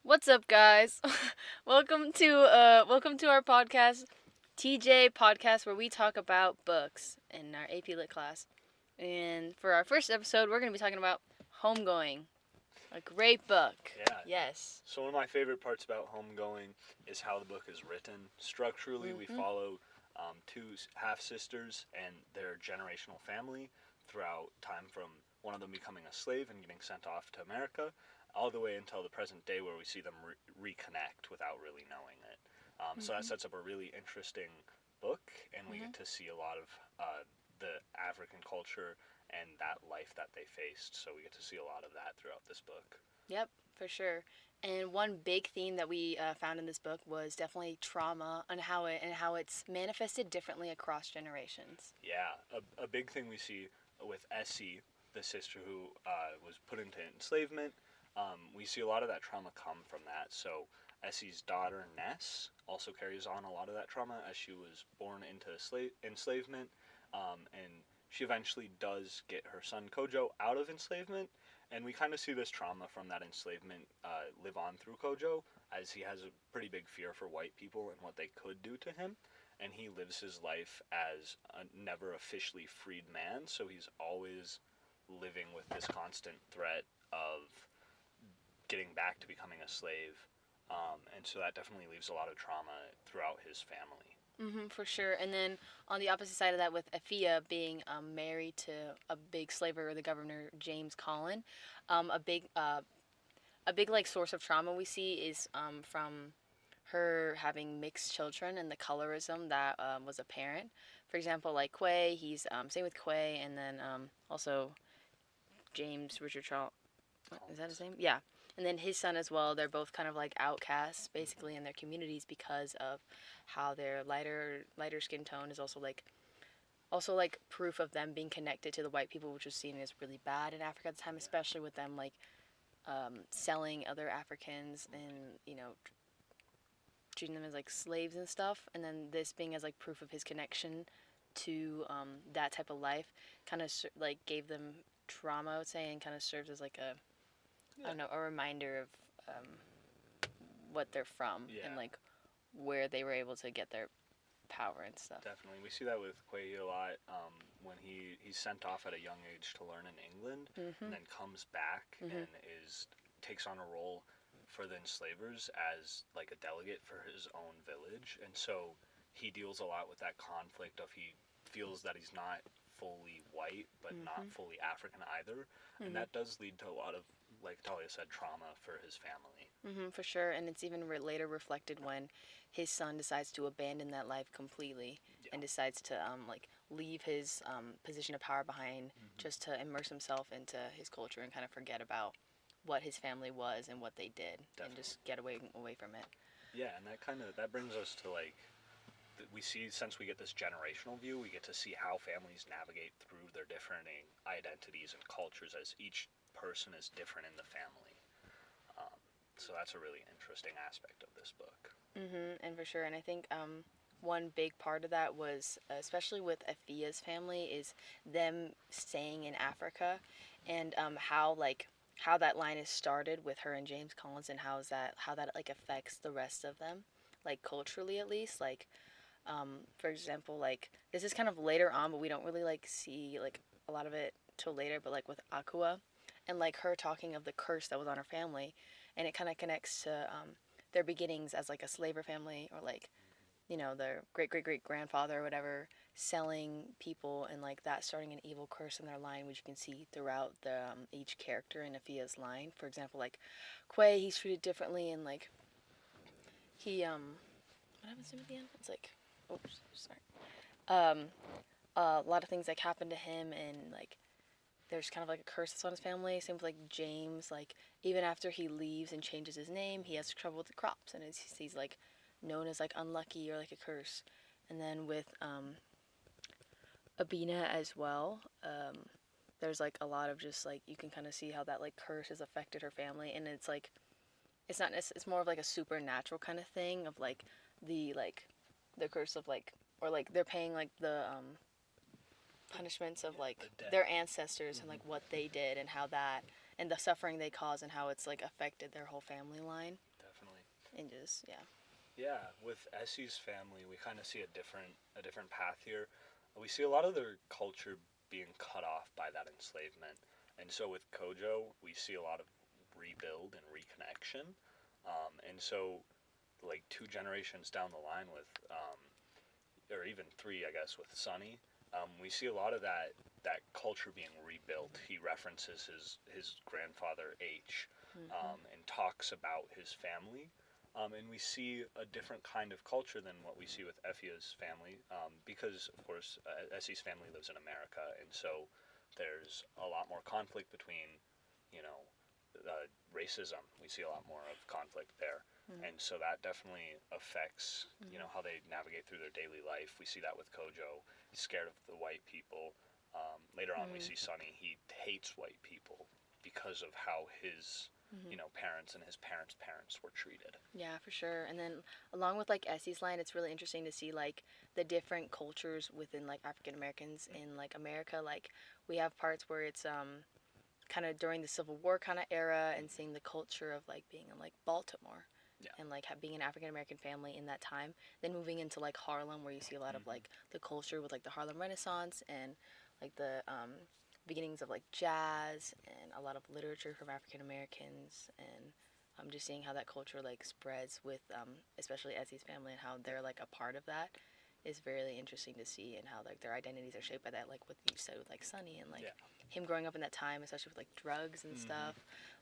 What's up, guys? welcome to our podcast, TJ Podcast, where we talk about books in our AP Lit class. And for our first episode, we're going to be talking about Homegoing, a great book. Yeah. Yes. So one of my favorite parts about Homegoing is how the book is written. Structurally, we follow two half sisters and their generational family throughout time from one of them becoming a slave and getting sent off to America, all the way until the present day, where we see them reconnect without really knowing it. So that sets up a really interesting book, and we get to see a lot of the African culture and that life that they faced. So we get to see a lot of that throughout this book. Yep, for sure. And one big theme that we found in this book was definitely trauma and how it's manifested differently across generations. Yeah, a big thing we see with Essie, the sister who was put into enslavement, we see a lot of that trauma come from that. So Essie's daughter Ness also carries on a lot of that trauma as she was born into enslavement, and she eventually does get her son Kojo out of enslavement, and we kind of see this trauma from that enslavement live on through Kojo, as he has a pretty big fear for white people and what they could do to him, and he lives his life as a never officially freed man, so he's always living with this constant threat of getting back to becoming a slave, and so that definitely leaves a lot of trauma throughout his family. For sure. And then on the opposite side of that, with Afia being married to a big slaver, the governor James Collin, um, a big uh, a big like source of trauma we see is from her having mixed children and the colorism that was apparent. For example, like Quay, he's same with Quay, and then also James Richard Charles. Is that his name? Yeah. And then his son as well. They're both kind of like outcasts, basically, in their communities because of how their lighter skin tone is also like proof of them being connected to the white people, which was seen as really bad in Africa at the time, especially with them like selling other Africans and treating them as like slaves and stuff. And then this being as like proof of his connection to that type of life, kind of like gave them trauma, I would say, and kind of serves as like I don't know, a reminder of what they're from and like where they were able to get their power and stuff. Definitely, we see that with Quay a lot. When he's sent off at a young age to learn in England, and then comes back and takes on a role for the enslavers as like a delegate for his own village, and so he deals a lot with that conflict of he feels that he's not fully white but not fully African either, and that does lead to a lot of, like Talia said, trauma for his family. For sure, and it's even later reflected when his son decides to abandon that life completely and decides to like leave his position of power behind just to immerse himself into his culture and kind of forget about what his family was and what they did and just get away from it. Yeah, and that brings us to like we see, since we get this generational view, we get to see how families navigate through their different identities and cultures, as each person is different in the family. So that's a really interesting aspect of this book. And for sure, and I think one big part of that was, especially with Afia's family, is them staying in Africa, and how that line is started with her and James Collins, and how that like affects the rest of them, like culturally at least. Like, for example, like this is kind of later on, but we don't really like see like a lot of it till later. But like with Aqua, and like her talking of the curse that was on her family, and it kind of connects to their beginnings as like a slaver family, or like their great great great grandfather or whatever selling people, and like that starting an evil curse in their line, which you can see throughout the each character in Afia's line. For example, like Quay, he's treated differently, and like he what happens to him at the end? It's like, oops, sorry. Um, a lot of things like happen to him, and like there's kind of like a curse that's on his family. Same with like James. Like even after he leaves and changes his name, he has trouble with the crops, and he's like known as like unlucky or like a curse. And then with Abina as well, there's like a lot of just like you can kind of see how that like curse has affected her family, and it's like it's not it's more of like a supernatural kind of thing of the curse of like, or like they're paying like the punishments of like their ancestors and like what they did and how that and the suffering they caused and how it's like affected their whole family line. and just yeah. Yeah, with Essie's family, we kind of see a different path here. We see a lot of their culture being cut off by that enslavement, and so with Kojo, we see a lot of rebuild and reconnection. And so, like 2 generations down the line, with or even 3, I guess, with Sunny, we see a lot of that culture being rebuilt. He references his grandfather H, Mm-hmm. and talks about his family. And we see a different kind of culture than what we see with Effie's family, because of course Essie's family lives in America, and so there's a lot more conflict between, you know, racism. We see a lot more of conflict there, and so that definitely affects, Mm-hmm. how they navigate through their daily life. We see that with Kojo. He's scared of the white people. Later on, we Mm-hmm. see Sunny. He hates white people because of how his, Mm-hmm. parents and his parents' parents were treated. Yeah, for sure. And then along with like Essie's line, it's really interesting to see like the different cultures within like African Americans in like America. Like we have parts where it's kind of during the Civil War kind of era and Mm-hmm. seeing the culture of like being in like Baltimore Yeah. and like being an African American family in that time. Then moving into like Harlem where you see a lot of Mm-hmm. like the culture with like the Harlem Renaissance and like the beginnings of like jazz and a lot of literature from African Americans and just seeing how that culture like spreads with especially Essie's family and how Yeah. they're like a part of that is really interesting to see and how like their identities are shaped by that, like what you said with like Sunny and like Yeah. him growing up in that time, especially with like drugs and Mm-hmm. stuff,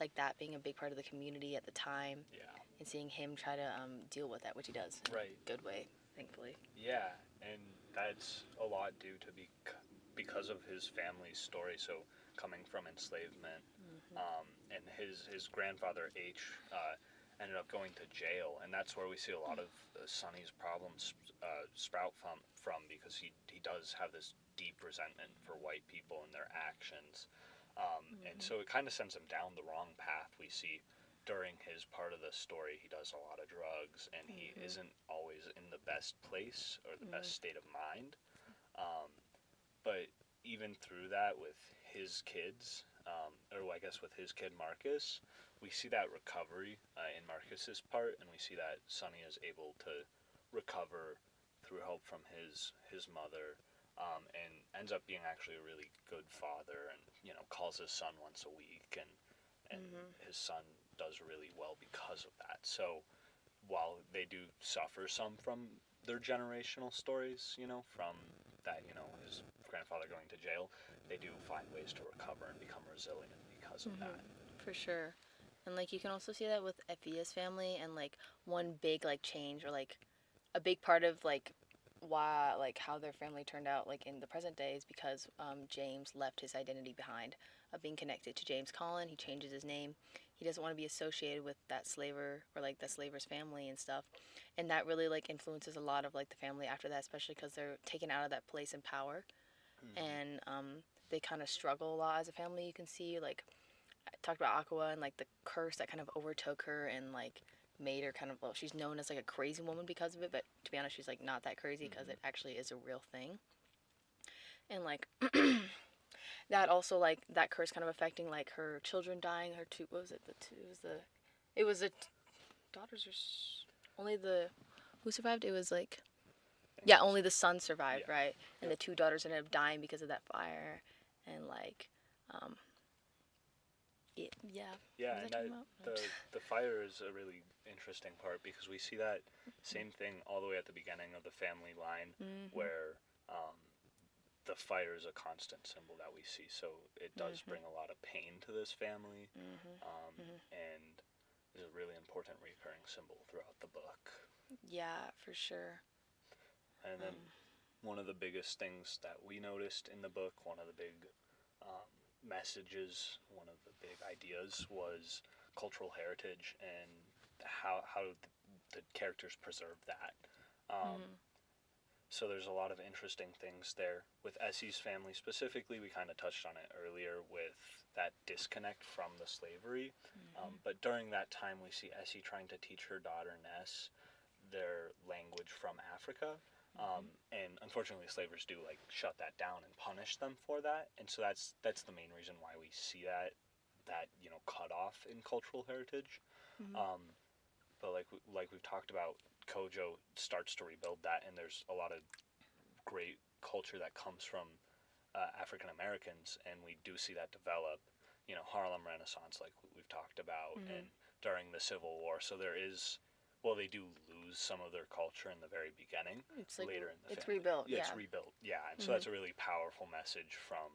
like that being a big part of the community at the time, Yeah. and seeing him try to deal with that, which he does in Right. a good way, thankfully. Yeah, and that's a lot due to because of his family's story. So coming from enslavement, Mm-hmm. and his grandfather H, ended up going to jail, and that's where we see a lot of Sonny's problems sprout from, because he does have this deep resentment for white people and their actions, and Mm-hmm. so it kind of sends him down the wrong path. We see during his part of the story, he does a lot of drugs, and he Mm-hmm. isn't always in the best place or the Mm-hmm. best state of mind. Um, but even through that, with his kids, or I guess with his kid Marcus, we see that recovery in Marcus's part, and we see that Sonny is able to recover through help from his mother, and ends up being actually a really good father, and calls his son once a week, and Mm-hmm. his son does really well because of that. So while they do suffer some from their generational stories, from that, his grandfather going to jail, they do find ways to recover and become resilient because of Mm-hmm. that. For sure. And like you can also see that with Efia's family and like one big like change or like a big part of like why like how their family turned out like in the present day is because James left his identity behind of being connected to James Collin. He changes his name. He doesn't want to be associated with that slaver or like that slaver's family and stuff, and that really like influences a lot of like the family after that, especially because they're taken out of that place in power Mm-hmm. and they kind of struggle a lot as a family. You can see like I talked about Aqua and like the curse that kind of overtook her and like made her kind of, well, she's known as like a crazy woman because of it, but to be honest she's like not that crazy because Mm-hmm. it actually is a real thing. And like that also like that curse kind of affecting like her children dying, her two, what was it, the two, it was the daughters only the who survived, it was like, yeah, only the son survived, Yeah. right? And Yep. the two daughters ended up dying because of that fire. And like um yeah, Yeah, what was I and talking that about? the fire is a really interesting part, because we see that same thing all the way at the beginning of the family line, Mm-hmm. where um, the fire is a constant symbol that we see. So it does Mm-hmm. bring a lot of pain to this family, Mm-hmm. Mm-hmm. and is a really important recurring symbol throughout the book. Yeah, for sure. And then Um, one of the biggest things that we noticed in the book, one of the big um, messages, one of the big ideas was cultural heritage, and how the characters preserve that. Um, mm-hmm. so there's a lot of interesting things there. With Essie's family specifically, we kind of touched on it earlier with that disconnect from the slavery. Mm-hmm. But during that time, we see Essie trying to teach her daughter Ness their language from Africa. Mm-hmm. And unfortunately, slavers do like shut that down and punish them for that. And so that's the main reason why we see that cut off in cultural heritage. Mm-hmm. Um, but like we've talked about, Kojo starts to rebuild that, and there's a lot of great culture that comes from African Americans, and we do see that develop. You know, Harlem Renaissance, like we've talked about, and during the Civil War. So there is, well, they do lose some of their culture in the very beginning. It's like later in the it's family. rebuilt. Yeah, Yeah. it's rebuilt. Yeah, and so that's a really powerful message from,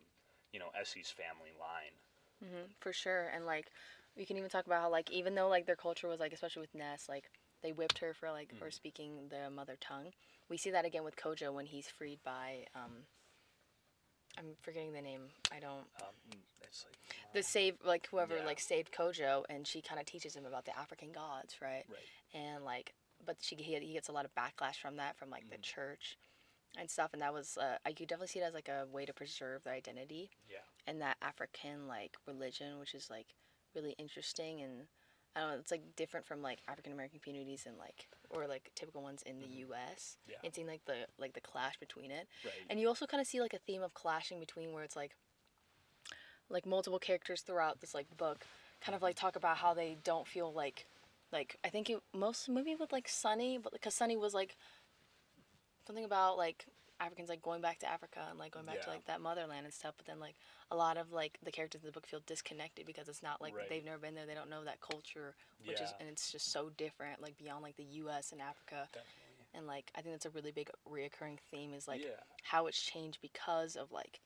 you know, Essie's family line. For sure. And like we can even talk about how like even though like their culture was like especially with Ness like they whipped her for like for speaking the mother tongue. We see that again with Kojo when he's freed by I'm forgetting the name. I don't It's like the save like whoever Yeah. like saved Kojo and she kind of teaches him about the African gods, right? right. And like but he gets a lot of backlash from that from like the church and stuff and that was I could definitely see it as like a way to preserve their identity Yeah. and that African like religion, which is like really interesting and I don't know, it's like different from like African American communities and like or like typical ones in the U.S. Yeah. And seeing like the clash between it, Right. and you also kind of see like a theme of clashing between where it's like multiple characters throughout this like book, kind of like talk about how they don't feel like I think it most maybe with like Sunny, but because Sunny was like something about like Africans like going back to Africa and like going back to Yeah. like that motherland and stuff. But then like a lot of like the characters in the book feel disconnected because it's not like Right. they've never been there. They don't know that culture, which is Yeah. and it's just so different like beyond like the U.S. and Africa. Definitely. And like I think that's a really big reoccurring theme is like Yeah. how it's changed because of like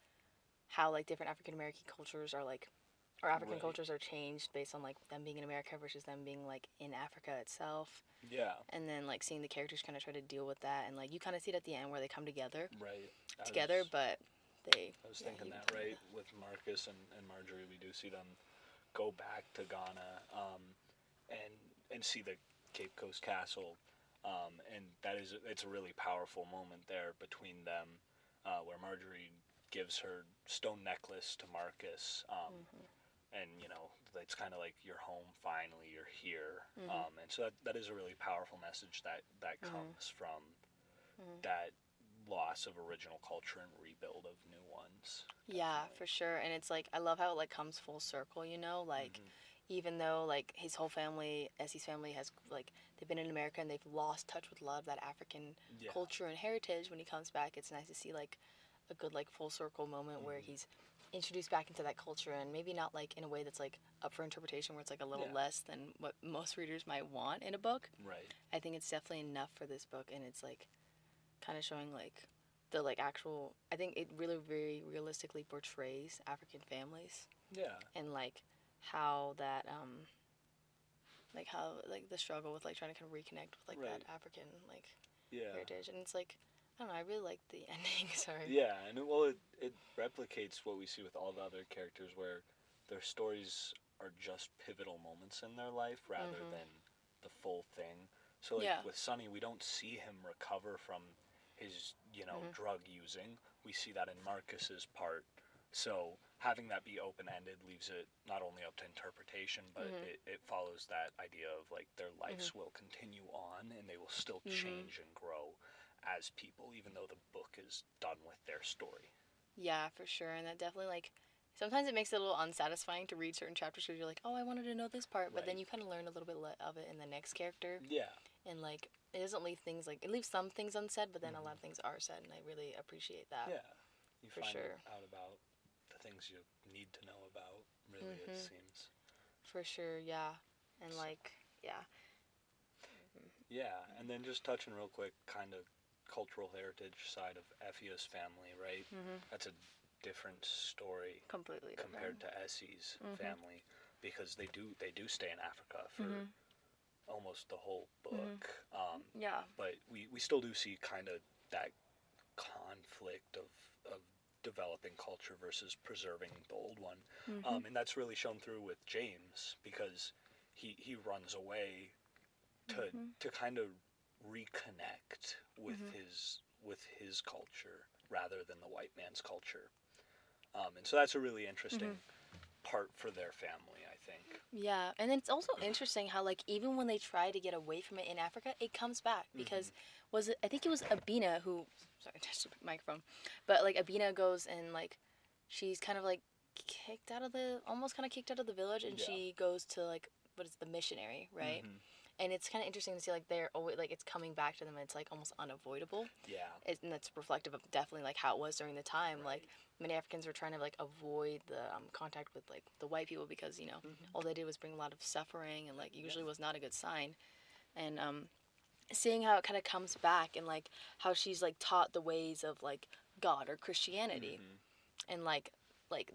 how like different African American cultures are like or African Right. cultures are changed based on like them being in America versus them being like in Africa itself. Yeah. And then like seeing the characters kind of try to deal with that and like you kind of see it at the end where they come together Right. but they I was yeah, thinking you that tell me right with Marcus and Marjorie, we do see them go back to Ghana, and see the Cape Coast Castle, and it's a really powerful moment there between them, where Marjorie gives her stone necklace to Marcus, and you know it's kind of like you're home finally, you're here, and so that is a really powerful message that comes from that loss of original culture and rebuild of new ones. yeah Definitely. for sure and it's like I love how it like comes full circle you know like even though like his whole family Essie's family has like they've been in America and they've lost touch with a lot of that African Yeah. culture and heritage when he comes back it's nice to see like a good like full circle moment where he's introduced back into that culture and maybe not like in a way that's like up for interpretation where it's like a little Yeah. less than what most readers might want in a book. Right. I think it's definitely enough for this book and it's like kind of showing like the like actual I think it really very realistically portrays African families Yeah. and like how that like how like the struggle with like trying to kind of reconnect with like Right. that African like Yeah. heritage and it's like I don't know I really like the ending sorry Yeah, and it replicates what we see with all the other characters where their stories are just pivotal moments in their life rather than the full thing. So like Yeah. with Sonny, we don't see him recover from his, you know, drug using. We see that in Marcus's part. So having that be open ended leaves it not only up to interpretation, but it follows that idea of like their lives will continue on and they will still change and grow as people, even though the book is done with their story. Yeah, for sure. And that definitely like sometimes it makes it a little unsatisfying to read certain chapters because you're like, oh, I wanted to know this part, but then Right. you kind of learn a little bit of it in the next character, Yeah. and like it doesn't leave things like it leaves some things unsaid, but then a lot of things are said, and I really appreciate that. Yeah. You For find sure. out about the things you need to know about, really, it seems. For sure, yeah, and like yeah, Yeah, and then just touching real quick, kind of cultural heritage side of Effie's family, right? That's a different story completely compared different. to Essie's family because they do stay in Africa for almost the whole book. Yeah, But we still do see kind of that conflict of developing culture versus preserving the old one. And that's really shown through with James because he runs away to kind of reconnect with his culture rather than the white man's culture. And so that's a really interesting part for their family, I think. yeah, and it's also interesting how like even when they try to get away from it in Africa, it comes back because was it? I think it was Abina who, sorry, touched the microphone, but like Abina goes and like she's kind of like kicked out of the almost kind of kicked out of the village, and Yeah. she goes to like what is the missionary, right? and it's kind of interesting to see like they're always like it's coming back to them, and it's like almost unavoidable. Yeah. And that's reflective of definitely like how it was during the time. Right. Like many Africans were trying to like avoid the contact with like the white people because all they did was bring a lot of suffering, and like usually was not a good sign. And seeing how it kind of comes back, and like how she's like taught the ways of like God or Christianity, and like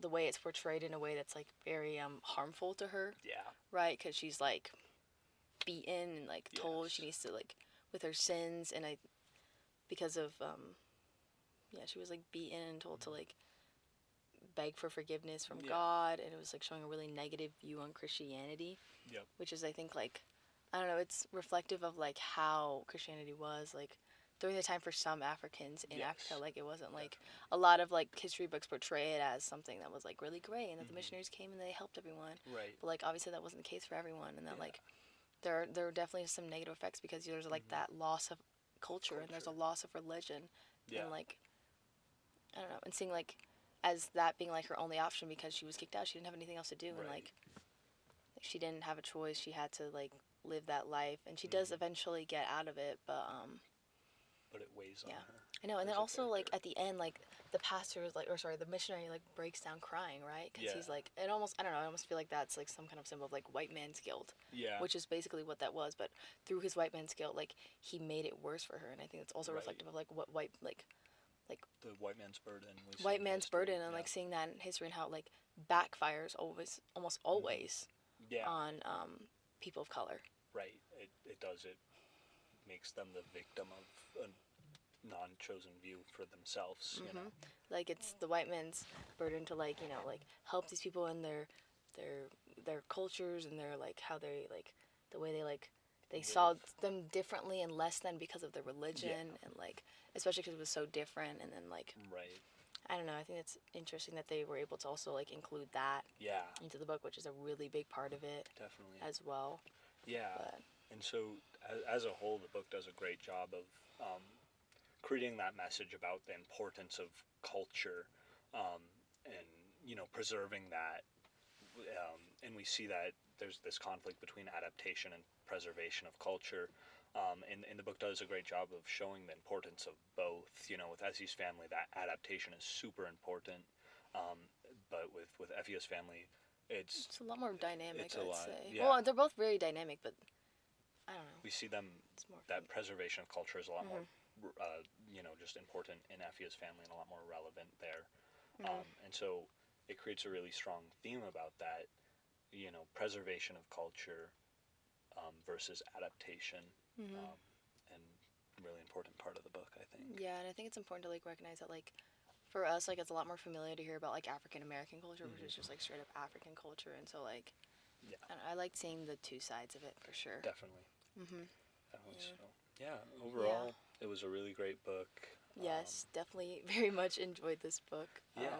the way it's portrayed in a way that's like very harmful to her, Yeah. right? Because she's like beaten and like told Yes. she needs to like with her sins, and I because of yeah, she was like beaten and told to like beg for forgiveness from Yeah. God, and it was like showing a really negative view on Christianity. Yep. Which is I think like I don't know, it's reflective of like how Christianity was like during the time for some Africans in Yes. Africa. Like it wasn't like Definitely. a lot of like history books portray it as something that was like really great, and that the missionaries came and they helped everyone. Right. But like obviously that wasn't the case for everyone, and that Yeah. like there are definitely some negative effects because there's like that loss of culture, and there's a loss of religion. Yeah. And like I don't know, and seeing like as that being like her only option because she was kicked out, she didn't have anything else to do, and like she didn't have a choice. She had to like live that life, and she does eventually get out of it, but it weighs on her. I know. And as then a also like character. at the end, like the pastor is like, or sorry, the missionary like breaks down crying, right? Because he's Yeah. like, it almost, I don't know, I almost feel like that's like some kind of symbol of like white man's guilt, Yeah. which is basically what that was. But through his white man's guilt, like he made it worse for her, and I think it's also Right. reflective of like what white like The white man's burden. We see white in man's history. burden, and Yeah. like seeing that in history and how it like backfires almost always Yeah. on people of color. Right. It does. It makes them the victim of a non-chosen view for themselves. You know. Like it's the white man's burden to like like help these people in their cultures, and their like how they like the way they like they saw them differently and less than because of their religion, and like especially because it was so different. And then like Right. I don't know, I think it's interesting that they were able to also like include that Yeah. into the book, which is a really big part of it Definitely. as well. Yeah. But And so, as a whole, the book does a great job of creating that message about the importance of culture, and preserving that. And we see that there's this conflict between adaptation and preservation of culture. And the book does a great job of showing the importance of both. With Essie's family, that adaptation is super important. But with Effie's family, it's it's a lot more dynamic, it's a I'd lot. say. Yeah. Well, they're both very dynamic, but I don't know. We see them It's more that preservation of culture is a lot more, just important in Effie's family and a lot more relevant there. And so it creates a really strong theme about that, preservation of culture versus adaptation, and really important part of the book, I think. Yeah, and I think it's important to like recognize that like for us like it's a lot more familiar to hear about like African American culture versus just like straight up African culture, and so like Yeah, I, don't know, I like seeing the two sides of it for sure. definitely. Mhm. Definitely. So, yeah, overall, it was a really great book. Yes, definitely very much enjoyed this book. Yeah.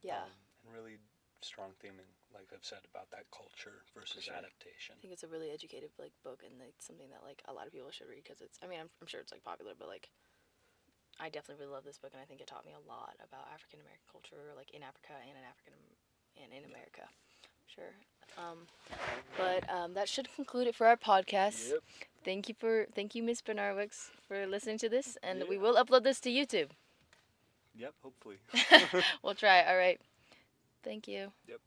Yeah. And really strong theming, like I've said, about that culture versus sure. adaptation. I think it's a really educative like book, and it's something that like a lot of people should read because it's. I mean, I'm sure it's like popular, but like I definitely really love this book, and I think it taught me a lot about African American culture, like in Africa and in America. Sure. But that should conclude it for our podcast. Yep. Thank you, Miss Bernarwicks, for listening to this, and Yeah. we will upload this to YouTube. Yep, hopefully. We'll try. All right. Thank you. Yep.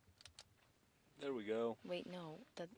There we go. Wait, no. That